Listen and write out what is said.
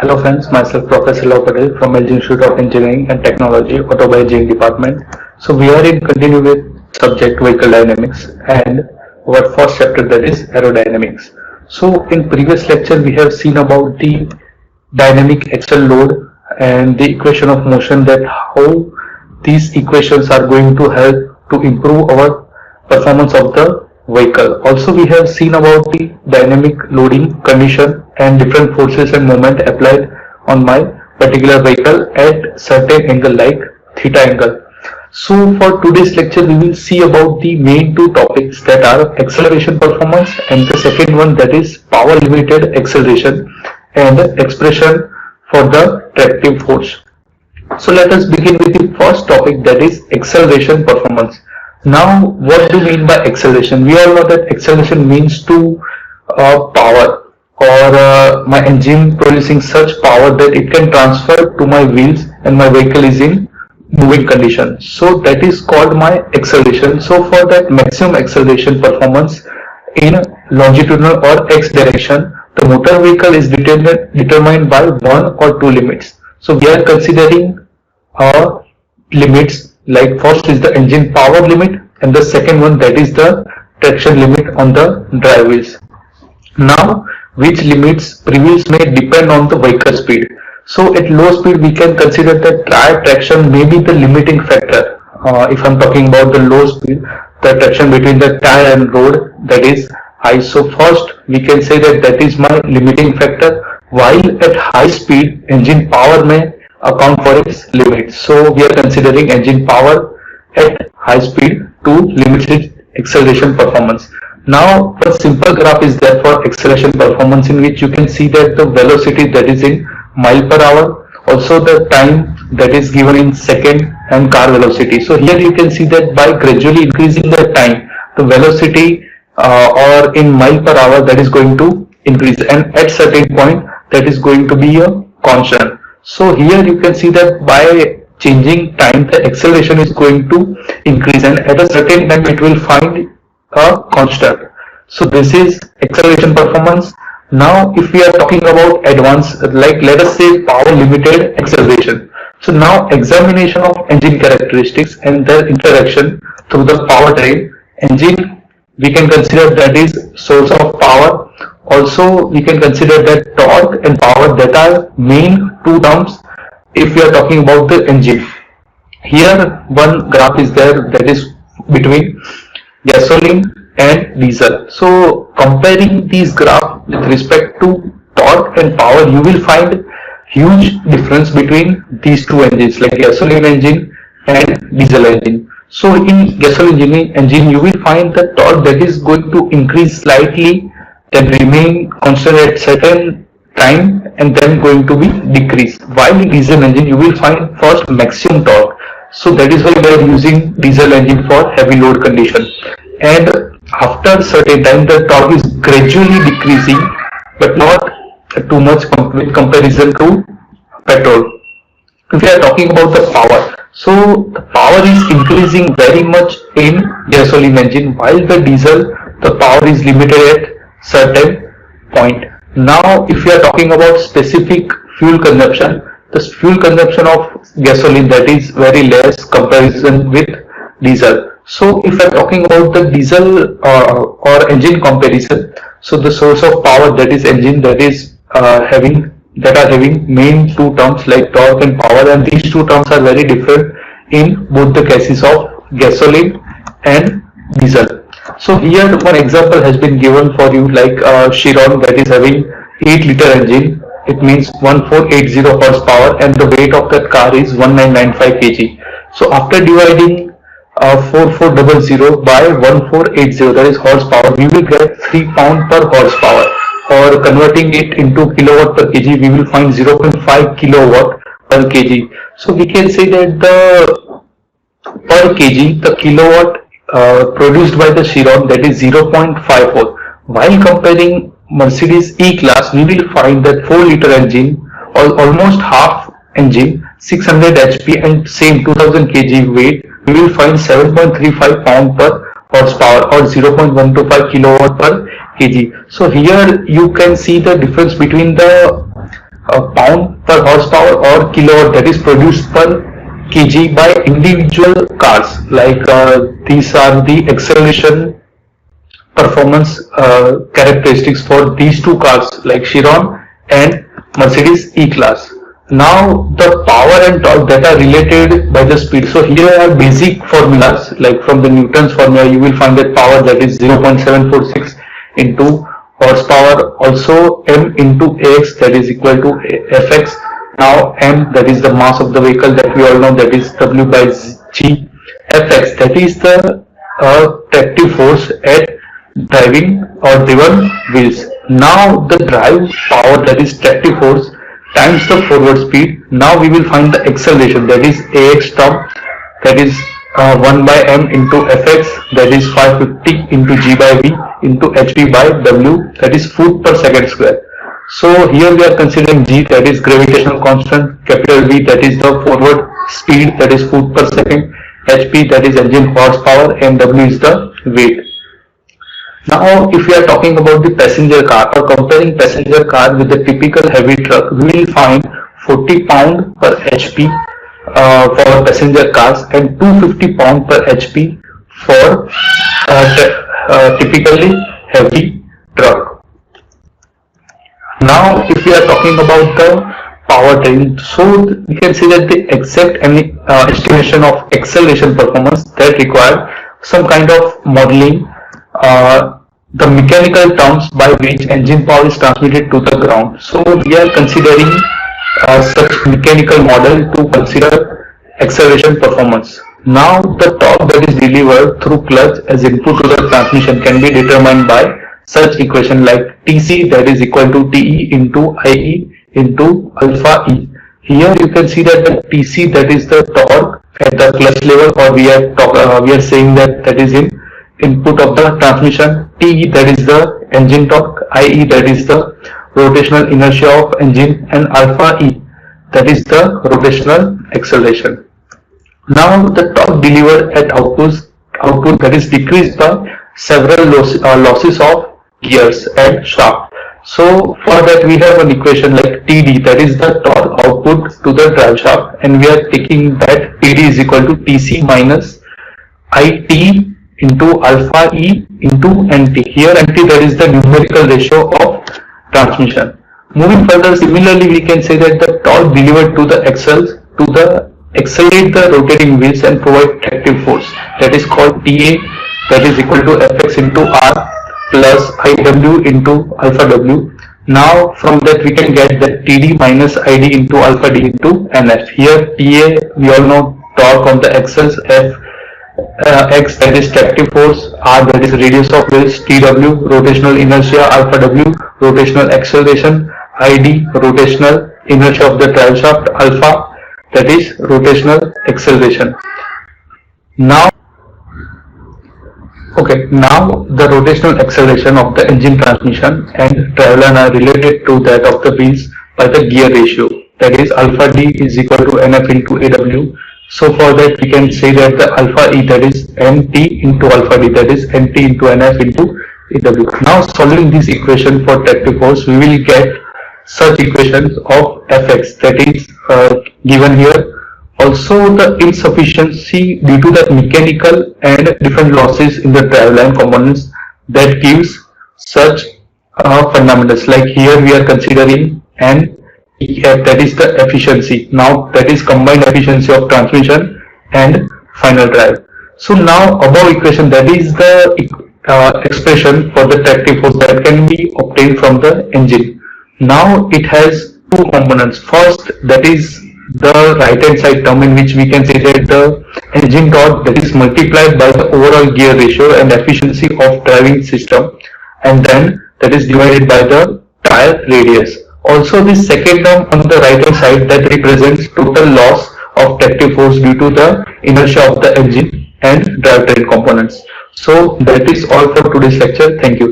Hello friends, myself Professor Patel from LG Institute of Engineering and Technology, Automobile Engineering Department. So we are in continue with subject vehicle dynamics and our first chapter, that is aerodynamics. So in previous lecture we have seen about the dynamic axle load and the equation of motion, that how these equations are going to help to improve our performance of the vehicle. Also we have seen about the dynamic loading condition and different forces and moment applied on my particular vehicle at certain angle like theta angle. So for today's lecture we will see about the main two topics, that are acceleration performance and the second one, that is power limited acceleration and expression for the tractive force. So let us begin with the first topic, that is acceleration performance. Now what do you mean by acceleration? We all know that acceleration means to power, or my engine producing such power that it can transfer to my wheels and my vehicle is in moving condition. So that is called my acceleration. So for that maximum acceleration performance in longitudinal or x direction, the motor vehicle is determined by one or two limits. So we are considering limits, like first is the engine power limit and the second one, that is the traction limit on the drive wheels. Now which limits prevails may depend on the vehicle speed. So at low speed we can consider that tire traction may be the limiting factor. If I'm talking about the low speed, the traction between the tire and road, that is high. So first we can say that that is my limiting factor, while at high speed engine power may account for its limits. So we are considering engine power at high speed to limit its acceleration performance. Now a simple graph is there for acceleration performance, in which you can see that the velocity, that is in mile per hour, also the time that is given in second, and car velocity. So here you can see that by gradually increasing the time, the velocity or in mile per hour, that is going to increase, and at certain point that is going to be a constant. So here you can see that by changing time the acceleration is going to increase, and at a certain time it will find a constant. So this is acceleration performance. Now if we are talking about advanced, like let us say power limited acceleration. So now examination of engine characteristics and their interaction through the powertrain. Engine, we can consider that is source of power. Also we can consider that torque and power, that are main two terms if we are talking about the engine. Here one graph is there, that is between gasoline and diesel. So comparing these graphs with respect to torque and power, you will find huge difference between these two engines, like gasoline engine and diesel engine. So in gasoline engine you will find the torque that is going to increase slightly, then remain constant at certain time, and then going to be decreased. While in diesel engine you will find first maximum torque. So that is why we are using diesel engine for heavy load condition, and after certain time the torque is gradually decreasing, but not too much with comparison to petrol. If we are talking about the power, so the power is increasing very much in gasoline engine, while the diesel, the power is limited at certain point. Now if we are talking about specific fuel consumption, the fuel consumption of gasoline, that is very less comparison with diesel. So if I am talking about the diesel or engine comparison, so the source of power, that is engine, that is having main two terms like torque and power, and these two terms are very different in both the cases of gasoline and diesel. So here one example has been given for you, like Chiron, that is having 8-liter engine. It means 1480 horsepower, and the weight of that car is 1995 kg. So after dividing 4400 by 1480, that is horsepower, we will get 3 pound per horsepower, or converting it into kilowatt per kg, we will find 0.5 kilowatt per kg. So we can say that the per kg, the kilowatt produced by the Chiron, that is 0.54. While comparing Mercedes E-Class, we will find that 4-liter engine, or almost half engine, 600 HP and same 2000 kg weight, we will find 7.35 pound per horsepower, or 0.125 kilowatt per kg. So here you can see the difference between the pound per horsepower or kilowatt that is produced per kg by individual cars. Like these are the acceleration performance characteristics for these two cars like Chiron and Mercedes E-Class. Now the power and torque that are related by the speed. So here are basic formulas, like from the Newton's formula you will find that power, that is 0.746 into horsepower, also m into ax, that is equal to fx. Now m, that is the mass of the vehicle, that we all know, that is w by g. Fx, that is the tractive force at driving or driven wheels. Now the drive power, that is tractive force, times the forward speed. Now we will find the acceleration, that is ax term, that is 1 by m into fx, that is 550 into g by v into hp by w, that is foot per second square. So here we are considering g, that is gravitational constant, capital V, that is the forward speed, that is foot per second, hp, that is engine horsepower, and w is the weight. Now, if we are talking about the passenger car or comparing passenger car with the typical heavy truck, we will find 40 pound per HP for passenger cars and 250 pound per HP for typically heavy truck. Now, if we are talking about the powertrain, so we can see that the exact estimation of acceleration performance that require some kind of modeling, the mechanical terms by which engine power is transmitted to the ground. So we are considering such mechanical model to consider acceleration performance. Now the torque that is delivered through clutch as input to the transmission can be determined by such equation like Tc, that is equal to Te into Ie into alpha E. Here you can see that the Tc, that is the torque at the clutch level, or we are saying that is in input of the transmission. Te, that is the engine torque, Ie, that is the rotational inertia of engine, and alpha E, that is the rotational acceleration. Now the torque delivered at output that is decreased by several losses of gears and shaft. So for that we have an equation like Td, that is the torque output to the drive shaft, and we are taking that Td is equal to Tc minus It into alpha E into Nt. Here Nt, that is the numerical ratio of transmission. Moving further, similarly we can say that the torque delivered to the axles to accelerate the rotating wheels and provide tractive force, that is called Ta, that is equal to Fx into R plus Iw into alpha W. Now from that we can get that Td minus Id into alpha D into Nf. Here Ta, we all know torque on the axles, X, that is tractive force, R, that is radius of wheels, Tw rotational inertia, alpha W rotational acceleration, Id rotational inertia of the drive shaft, alpha, that is rotational acceleration. Now the rotational acceleration of the engine, transmission and driveline are related to that of the wheels by the gear ratio, that is alpha D is equal to Nf into Aw. So for that we can say that the alpha E, that is Nt into alpha D, that is Nt into Nf into Aw. Now solving this equation for tractive force, we will get such equations of Fx, that is given here. Also the insufficiency due to the mechanical and different losses in the driveline components that gives such fundamentals. Like here we are considering an EF, that is the efficiency. Now that is combined efficiency of transmission and final drive. So now above equation, that is the expression for the tractive force that can be obtained from the engine. Now it has two components. First, that is the right hand side term, in which we can say that the engine torque that is multiplied by the overall gear ratio and efficiency of driving system, and then that is divided by the tire radius. Also this second term on the right hand side, that represents total loss of tractive force due to the inertia of the engine and drivetrain components. So that is all for today's lecture. Thank you.